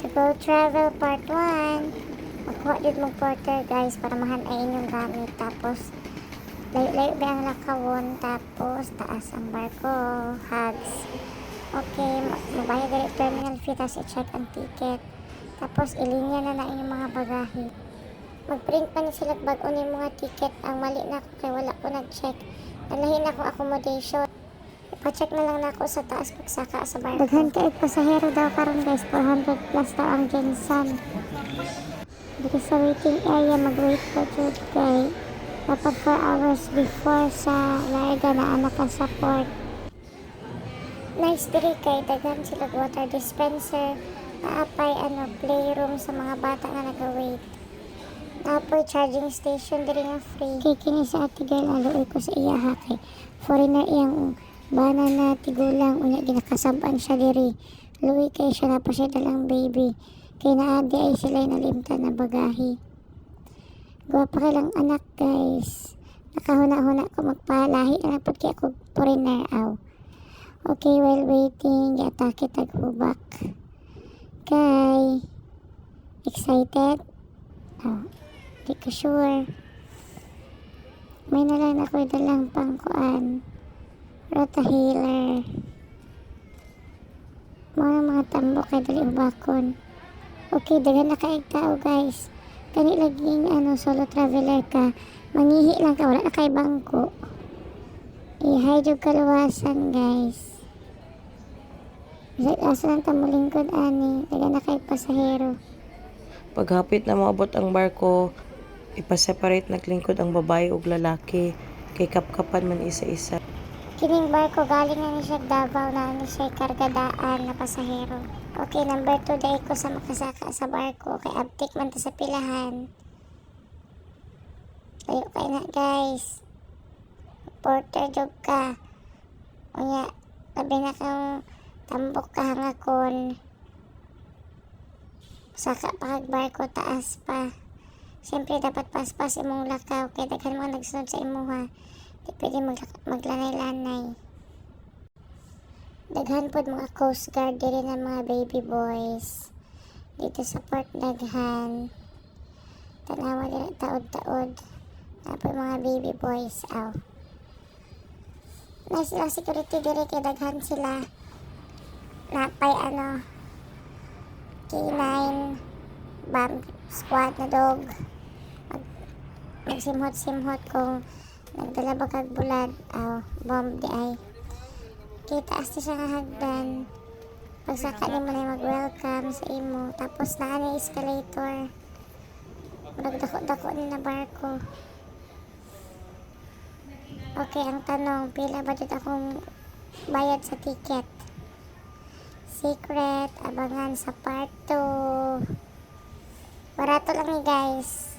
To go travel part 1. Magkuha din mong porter guys para mahanay inyong gamit. Tapos layo-layo ba ang lakawon. Tapos taas ang barko. Hugs. Okay, mabayad dali terminal fee. Tapos i-check ang ticket. Tapos ilinya na inyong mga bagahe. Mag-print pa na sila bago ni mga ticket. Ang mali na ako kay wala ko nag-check. Nalahin akong accommodation. Ipa-check na lang na ako sa taas pagsaka sa barko. Daghan kayo pasahero daw karon guys. 400 plus daw ang Gensan. Dito sa waiting area, mag-wait po dyan kay dapat 4 hours before sa larga na anak ka sa port. Nice diri kay daghan sila water dispenser. Naapay playroom sa mga bata nga nag-wait. Naapay charging station diri nga free. Kay kini sa ate girl, aluoy ko sa iya ha kay foreigner iyang bana na tigulang unya ginakasaban siya diri. Luwi kay siya na pa siya dalang baby. Kay naadi ay sila nalimtan na bagahe. Gwapa lang anak guys. Nakahuna-huna ko magpalahi na napod kay ako foreigner aw. Okay, while waiting, yatake taghubak. Kay excited? Oh, di ko sure. May nalang ako dalang pangkuan. Rota healer. Mga tambok kay dali ubakon. Okay, daghan na kaig tao guys. Kani laging solo traveler ka. Mangihi lang ka, wala na kay bangko. I-hide yung kaluwasan guys. Asa lang tamulingkod ani. Daghan na kaig pasahero. Paghapit na moabot ang barko, ipaseparate naglingkod ang babae ug lalaki. Kay kapkapan man isa-isa. Kining barko galing na ni siya Davao na ni siya kargadaan na pasahero. Okay, number 2 day ko sa makasaka sa barko. Kay abtik man ta sa pilahan. Tayo kayo na guys. Porter jog ka. Unya, labi na kang tambok ka hangakon. Saka pa kag barko taas pa. Siyempre dapat paspas imong lakaw. Kay daghan mo nagsunod sa imuha. Di pwede maglanay-lanay. Daghan pod mga coast guard diri na mga baby boys. Dito sa port daghan. Tanawa diri taod-taod. Tapos mga baby boys aw. Nice lang security diri kay daghan sila. Napay K9 bomb squad na dog. Magsimhot-simhot kung nagdala ba kag bulad aw bomb di ay. Kita asti siya nga hagdan. Pagsaka ni mo na mag-welcome sa imo. Tapos na escalator. Nagdako-dako ni na barko. Okay, ang tanong, pila ba dito akong bayad sa ticket? Secret, abangan sa part 2. Barato lang ni guys.